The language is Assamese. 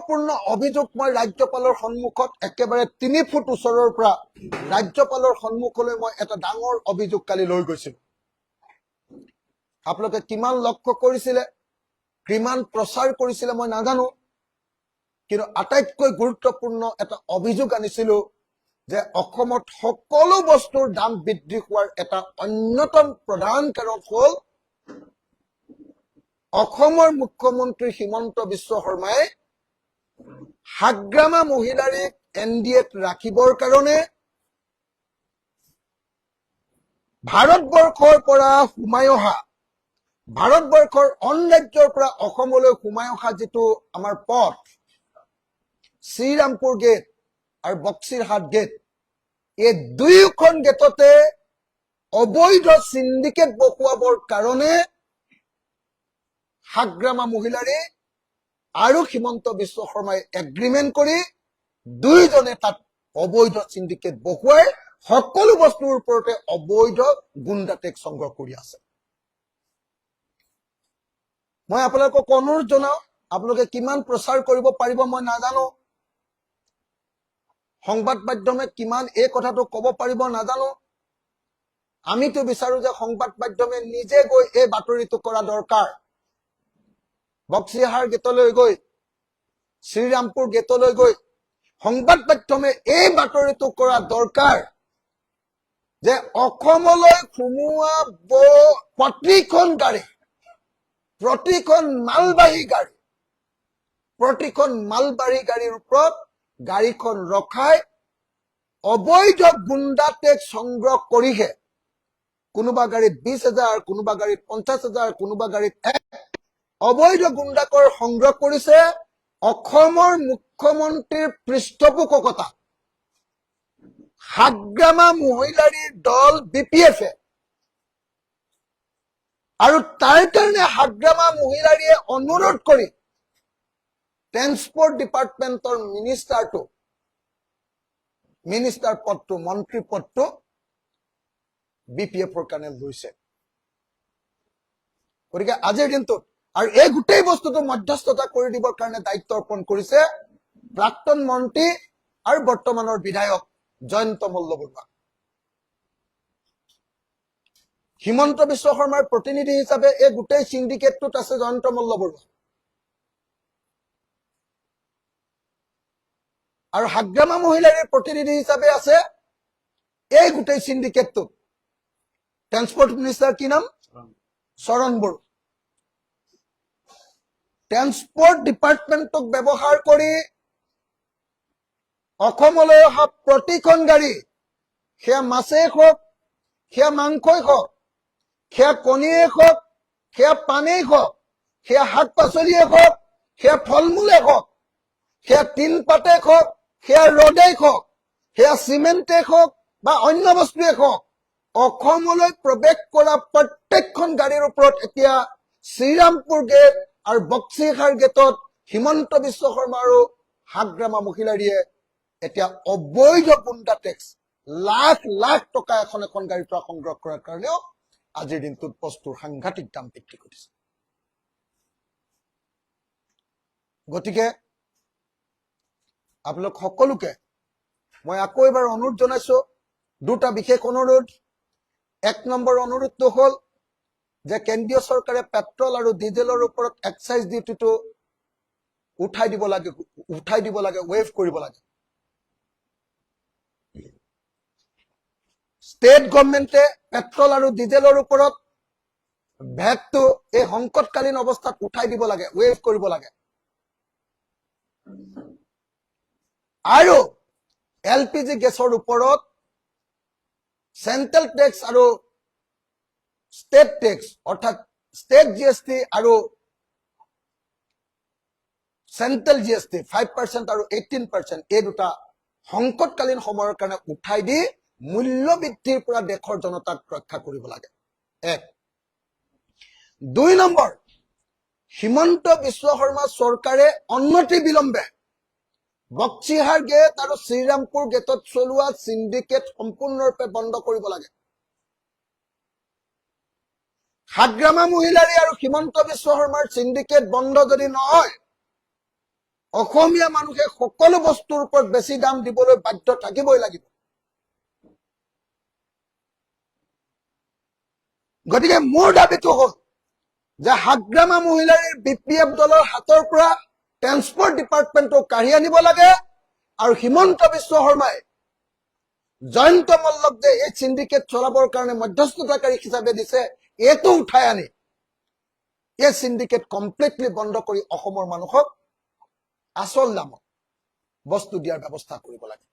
গুৰুত্বপূৰ্ণ অভিযোগ মই ৰাজ্যপালৰ সন্মুখত একেবাৰে 3 ফুট ওচৰৰ পৰা ৰাজ্যপালৰ সন্মুখলৈ মই এটা ডাঙৰ অভিযোগ কালি লৈ গৈছিলো। আপোনালোকে কিমান লক্ষ্য কৰিছিলে, কিমান প্ৰচাৰ কৰিছিলে মই নাজানো, কিন্তু আটাইতকৈ গুৰুত্বপূৰ্ণ এটা অভিযোগ আনিছিলো যে অসমত সকলো বস্তুৰ দাম বৃদ্ধি হোৱাৰ এটা অন্যতম প্ৰধান কাৰণ হ'ল অসমৰ মুখ্যমন্ত্ৰী হিমন্ত বিশ্ব শৰ্মাই হাগ্ৰামা মহিলাৰীক NDAত ৰাখিবৰ কাৰণে ভাৰতবৰ্ষৰ পৰা সোমাই অহা, ভাৰতবৰ্ষৰ অন ৰাজ্যৰ পৰা অসমলৈ সোমাই অহা যিটো আমাৰ পথ, শ্ৰীৰামপুৰ গেট আৰু বক্সিৰহাট গেট, এই দুয়োখন গেটতে অবৈধ সিন্ডিকেট বসুৱাবৰ কাৰণে হাগ্ৰামা মহিলাৰী আৰু হিমন্ত বিশ্ব শৰ্মাই এগ্ৰিমেন্ট কৰি দুইজনে তাত অবৈধ সিন্ডিকেট বহুৱাই সকলো বস্তুৰ ওপৰতে অবৈধ গুণ্ডা টেক্স সংগ্ৰহ কৰি আছে। মই আপোনালোকক অনুৰোধ জনাও, আপোনালোকে কিমান প্ৰচাৰ কৰিব পাৰিব মই নাজানো, সংবাদ মাধ্যমে কিমান এই কথাটো কব পাৰিব নাজানো। আমিতো বিচাৰো যে সংবাদ মাধ্যমে নিজে গৈ এই বাতৰিটো কৰা দৰকাৰ। বক্সিৰহাট গেটলৈ গৈ, শ্ৰীৰামপুৰ গেটলৈ গৈ সংবাদ মাধ্যমে এই বাতৰিটো কৰা দৰকাৰ যে অসমলৈ সোমোৱা প্ৰতিখন গাড়ী, প্ৰতিখন মালবাহী গাড়ী, প্ৰতিখন মালবাহী গাড়ীৰ ওপৰত গাড়ীখন ৰখাই অবৈধ গুণ্ডা টেক্স সংগ্ৰহ কৰিহে, কোনোবা গাড়ীত 20,000, কোনোবা গাড়ীত 50,000, কোনোবা গাড়ীত অবৈধ গুণ্ডাকৰ সংগ্ৰহ কৰিছে অসমৰ মুখ্যমন্ত্ৰীৰ পৃষ্ঠপোষকতা হাগ্ৰামা মহিলাৰীৰ দল BPF আৰু তাৰ কাৰণে হাগ্ৰামা মহিলাৰীয়ে অনুৰোধ কৰি ট্ৰেন্সপৰ্ট ডিপাৰ্টমেন্টৰ মিনিষ্টাৰ পদটো, মন্ত্ৰী পদটো BPFৰ কাৰণে লৈছে। গতিকে আজিৰ দিনটোত আৰু এই গোটেই বস্তুটো মধ্যস্থতা কৰি দিবৰ কাৰণে দায়িত্ব অৰ্পণ কৰিছে প্ৰাক্তন মন্ত্ৰী আৰু বৰ্তমানৰ বিধায়ক জয়ন্ত মল্লবৰুৱা। হিমন্ত বিশ্ব শৰ্মাৰ প্ৰতিনিধি হিচাপে এই গোটেই সিন্ডিকেটটোত আছে জয়ন্ত মল্লবৰুৱা, আৰু হাগ্ৰামা মহিলাৰীৰ প্ৰতিনিধি হিচাপে আছে এই গোটেই সিন্ডিকেটটোত ট্ৰেন্সপৰ্ট মিনিষ্টাৰ কি নাম? চৰণ বড়ো। ট্ৰেন্সপৰ্ট ডিপাৰ্টমেন্টক ব্যৱহাৰ কৰি অসমলৈ অহা প্ৰতিখন গাড়ী, সেয়া মাছেই হওক, সেয়া মাংসই হওক, সেয়া কণীয়ে হওক, সেয়া পানেই হওক, সেয়া শাক পাচলিয়ে হওক, সেয়া ফল মূলে হওক, সেয়া টিন পাতে হওক, সেয়া ৰদেই হওক, সেয়া চিমেণ্টে হওক বা অন্য বস্তুৱে হওক, অসমলৈ প্ৰৱেশ কৰা প্ৰত্যেকখন গাড়ীৰ ওপৰত এতিয়া শ্ৰীৰামপুৰ গেট আৰু বক্সিৰহাট গেটত হিমন্ত বিশ্ব শৰ্মা আৰু হাগ্ৰামা মহিলাৰীয়ে এতিয়া অবৈধ গুণ্ডা টেক্স লাখ লাখ টকা এখন এখন গাড়ীৰ পৰা সংগ্ৰহ কৰাৰ কাৰণেও আজিৰ দিনটোত বস্তুৰ সাংঘাতিক দাম বৃদ্ধি কৰিছে। গতিকে আপোনালোক সকলোকে মই আকৌ এবাৰ অনুৰোধ জনাইছো, দুটা বিশেষ অনুৰোধ। 1 নম্বৰ অনুৰোধটো হ'ল যে কেন্দ্ৰীয় চৰকাৰে পেট্ৰল আৰু ডিজেলৰ ওপৰত এক্সাইজ ডিউটিটো উঠাই দিব লাগে, ৱেভ কৰিব লাগে। ষ্টেট গভৰ্ণমেণ্টে পেট্ৰল আৰু ডিজেলৰ ওপৰত ভেটটো এই সংকটকালীন অৱস্থাত উঠাই দিব লাগে, ৱেভ কৰিব লাগে। আৰু LPG গেছৰ ওপৰত চেন্ট্ৰেল টেক্স আৰু ষ্টেট টেক্স অৰ্থাৎ ষ্টেট GST আৰু চেন্ট্ৰেল GST 5% আৰু 18% এই দুটা সংকটকালীন সময়ৰ কাৰণে উঠাই দি মূল্য বৃদ্ধিৰ পৰা দেশৰ জনতাক ৰক্ষা কৰিব লাগে। 1। 2 নম্বৰ, হিমন্ত বিশ্ব শৰ্মা চৰকাৰে অনতি বিলম্বে বক্সিৰহাট গেট আৰু শ্ৰীৰামপুৰ গেটত চলোৱা সিন্ডিকেট সম্পূৰ্ণৰূপে বন্ধ কৰিব লাগে। হাগ্ৰামা মহিলাৰী আৰু হিমন্ত বিশ্ব শৰ্মাৰ সিন্ডিকেট বন্ধ যদি নহয়, অসমীয়া মানুহে সকলো বস্তুৰ ওপৰত বেছি দাম দিবলৈ বাধ্য থাকিবই লাগিব। গতিকে মোৰ দাবীটো হ'ল যে হাগ্ৰামা মহিলাৰীৰ BPF দলৰ হাতৰ পৰা ট্ৰেন্সপৰ্ট ডিপাৰ্টমেণ্টক কাঢ়ি আনিব লাগে আৰু হিমন্ত বিশ্ব শৰ্মাই জয়ন্ত মল্লক যে এই সিন্ডিকেট চলাবৰ কাৰণে মধ্যস্থতাকাৰী হিচাপে দিছে, এইটো উঠাই আনি এই সিন্ডিকেট কমপ্লিটলি বন্ধ কৰি অসমৰ মানুহক আচল দামত বস্তু দিয়াৰ ব্যৱস্থা কৰিব লাগে।